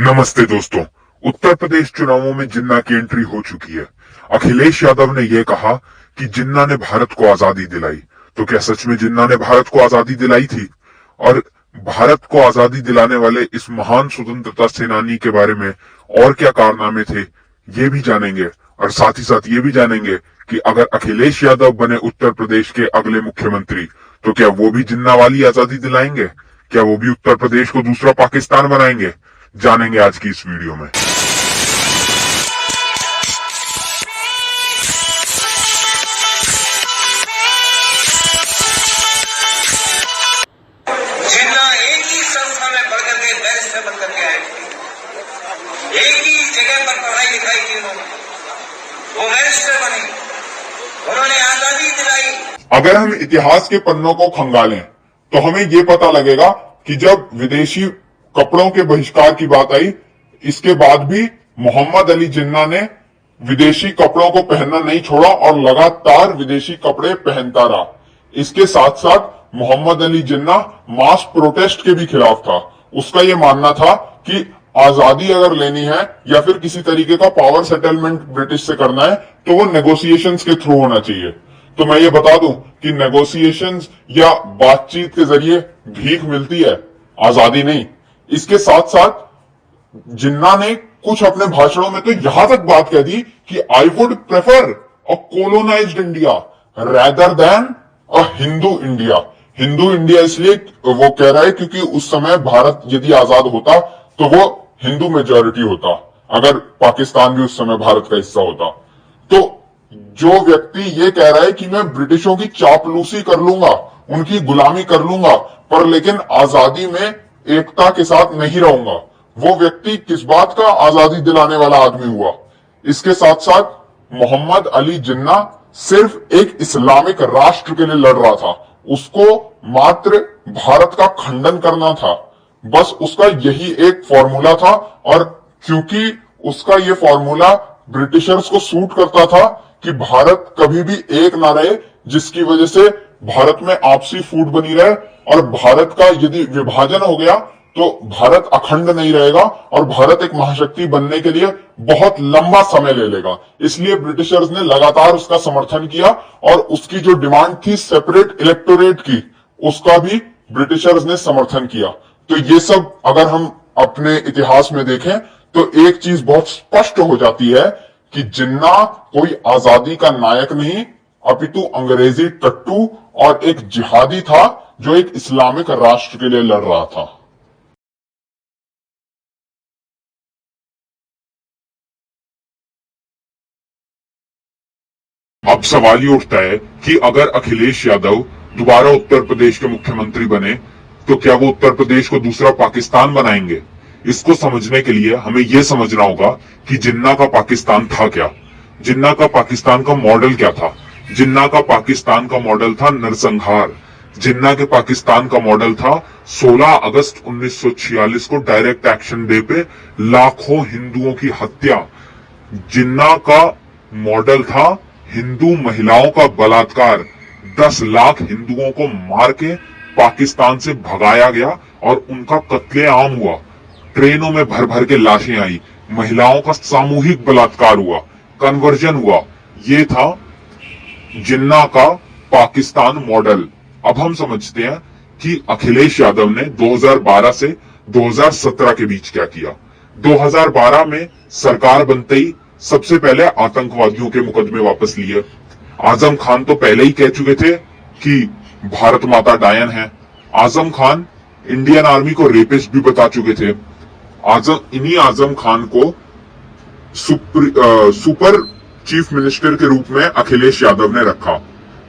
नमस्ते दोस्तों। उत्तर प्रदेश चुनावों में जिन्ना की एंट्री हो चुकी है। अखिलेश यादव ने यह कहा कि जिन्ना ने भारत को आजादी दिलाई। तो क्या सच में जिन्ना ने भारत को आजादी दिलाई थी? और भारत को आजादी दिलाने वाले इस महान स्वतंत्रता सेनानी के बारे में और क्या कारनामे थे, ये भी जानेंगे। और साथ ही साथ ये भी जानेंगे कि अगर अखिलेश यादव बने उत्तर प्रदेश के अगले मुख्यमंत्री, तो क्या वो भी जिन्ना वाली आजादी दिलाएंगे? क्या वो भी उत्तर प्रदेश को दूसरा पाकिस्तान बनाएंगे? जानेंगे आज की इस वीडियो में। जिन्ना एक ही संस्था में पढ़ करके बैरिस्टर बन करके आए थे, एक ही जगह पर पढ़ाई लिखाई की उन्होंने, वो बैरिस्टर बने, उन्होंने आजादी दिलाई। अगर हम इतिहास के पन्नों को खंगालें तो हमें ये पता लगेगा कि जब विदेशी कपड़ों के बहिष्कार की बात आई, इसके बाद भी मोहम्मद अली जिन्ना ने विदेशी कपड़ों को पहनना नहीं छोड़ा और लगातार विदेशी कपड़े पहनता रहा। इसके साथ साथ मोहम्मद अली जिन्ना मास प्रोटेस्ट के भी खिलाफ था। उसका यह मानना था कि आजादी अगर लेनी है या फिर किसी तरीके का पावर सेटलमेंट ब्रिटिश से करना है तो वो नेगोशिएशंस के थ्रू होना चाहिए। तो मैं ये बता दूं कि नेगोशिएशंस या बातचीत के जरिए भीख मिलती है, आजादी नहीं। इसके साथ साथ जिन्ना ने कुछ अपने भाषणों में तो यहां तक बात कह दी कि I would prefer a colonised India rather than a Hindu India. Hindu India इसलिए वो कह रहा है क्योंकि उस समय भारत यदि आजाद होता तो वो हिंदू मेजॉरिटी होता, अगर पाकिस्तान भी उस समय भारत का हिस्सा होता। तो जो व्यक्ति ये कह रहा है कि मैं ब्रिटिशों की चापलूसी कर लूंगा, उनकी गुलामी कर लूंगा, पर लेकिन आजादी में एकता के साथ नहीं रहूंगा, वो व्यक्ति किस बात का आजादी दिलाने वाला आदमी हुआ? इसके साथ साथ मोहम्मद अली जिन्ना सिर्फ एक इस्लामिक राष्ट्र के लिए लड़ रहा था। उसको मात्र भारत का खंडन करना था, बस उसका यही एक फॉर्मूला था। और क्योंकि उसका ये फॉर्मूला ब्रिटिशर्स को सूट करता था कि भारत कभी भी एक ना रहे, जिसकी वजह से भारत में आपसी फूट बनी रहे, और भारत का यदि विभाजन हो गया तो भारत अखंड नहीं रहेगा और भारत एक महाशक्ति बनने के लिए बहुत लंबा समय ले लेगा। इसलिए ब्रिटिशर्स ने लगातार उसका समर्थन किया और उसकी जो डिमांड थी सेपरेट इलेक्टोरेट की, उसका भी ब्रिटिशर्स ने समर्थन किया। तो ये सब अगर हम अपने इतिहास में देखें तो एक चीज बहुत स्पष्ट हो जाती है कि जिन्ना कोई आजादी का नायक नहीं, अपितु अंग्रेजी टट्टू और एक जिहादी था जो एक इस्लामिक राष्ट्र के लिए लड़ रहा था। अब सवाल ये उठता है कि अगर अखिलेश यादव दोबारा उत्तर प्रदेश के मुख्यमंत्री बने तो क्या वो उत्तर प्रदेश को दूसरा पाकिस्तान बनाएंगे? इसको समझने के लिए हमें यह समझना होगा कि जिन्ना का पाकिस्तान था क्या, जिन्ना का पाकिस्तान का मॉडल क्या था। जिन्ना का पाकिस्तान का मॉडल था नरसंहार। जिन्ना के पाकिस्तान का मॉडल था 16 अगस्त 1946 को डायरेक्ट एक्शन डे पे लाखों हिंदुओं की हत्या। जिन्ना का मॉडल था हिंदू महिलाओं का बलात्कार। 10 लाख हिंदुओं को मार के पाकिस्तान से भगाया गया और उनका कत्लेआम हुआ। ट्रेनों में भर भर के लाशें आई, महिलाओं का सामूहिक बलात्कार हुआ, कन्वर्जन हुआ। ये था जिन्ना का पाकिस्तान मॉडल। अब हम समझते हैं कि अखिलेश यादव ने 2012 से 2017 के बीच क्या किया। 2012 में सरकार बनते ही सबसे पहले आतंकवादियों के मुकदमे वापस लिए। आजम खान तो पहले ही कह चुके थे कि भारत माता डायन है। आजम खान इंडियन आर्मी को रेपिस्ट भी बता चुके थे। इन्हीं आजम खान को सुपर चीफ मिनिस्टर के रूप में अखिलेश यादव ने रखा।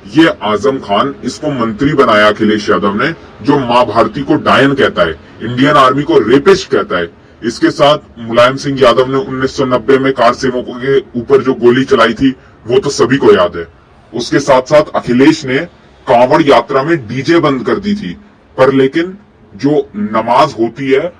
ये आजम खान, इसको मंत्री बनाया अखिलेश यादव ने, जो मां भारती को डायन कहता है, इंडियन आर्मी को रेपिस्ट कहता है। इसके साथ मुलायम सिंह यादव ने 1990 में कार सेवकों के ऊपर जो गोली चलाई थी वो तो सभी को याद है। उसके साथ साथ अखिलेश ने कांवड़ यात्रा में डीजे बंद कर दी थी, पर लेकिन जो नमाज होती है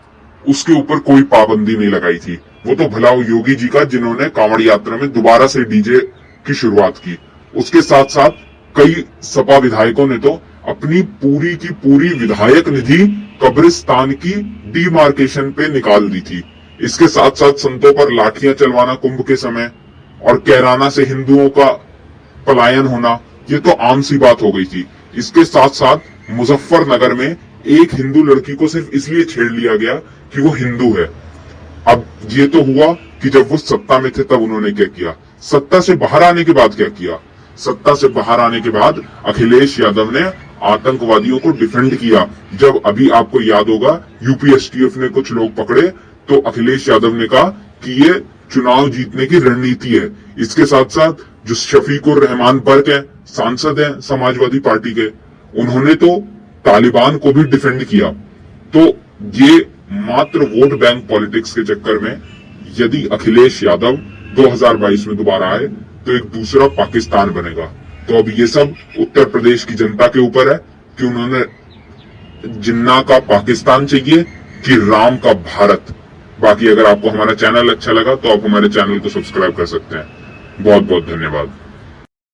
उसके ऊपर कोई पाबंदी नहीं लगाई थी। वो तो भला योगी जी का, जिन्होंने कांवड़ यात्रा में दोबारा से डीजे की शुरुआत की। उसके साथ साथ कई सपा विधायकों ने तो अपनी पूरी की पूरी विधायक निधि कब्रिस्तान की डिमार्केशन पे निकाल दी थी। इसके साथ साथ संतों पर लाठियां चलवाना कुंभ के समय और कैराना से हिंदुओं का पलायन होना, ये तो आम सी बात हो गई थी। इसके साथ साथ मुजफ्फरनगर में एक हिंदू लड़की को सिर्फ इसलिए छेड़ लिया गया कि वो हिंदू है। अब ये तो हुआ कि जब वो सत्ता में थे तब उन्होंने क्या किया। सत्ता से बाहर आने के बाद क्या किया? सत्ता से बाहर आने के बाद अखिलेश यादव ने आतंकवादियों को डिफेंड किया। जब अभी आपको याद होगा यूपीएसटीएफ ने कुछ लोग पकड़े तो अखिलेश यादव ने कहा कि ये चुनाव जीतने की रणनीति है। इसके साथ साथ जो शफीकुर रहमान बर्क है, सांसद हैं समाजवादी पार्टी के, उन्होंने तो तालिबान को भी डिफेंड किया। तो ये मात्र वोट बैंक पॉलिटिक्स के चक्कर में यदि अखिलेश यादव 2022 में दोबारा आए तो एक दूसरा पाकिस्तान बनेगा। तो अब ये सब उत्तर प्रदेश की जनता के ऊपर है कि उन्होंने जिन्ना का पाकिस्तान चाहिए कि राम का भारत। बाकी अगर आपको हमारा चैनल अच्छा लगा तो आप हमारे चैनल को सब्सक्राइब कर सकते हैं। बहुत बहुत धन्यवाद।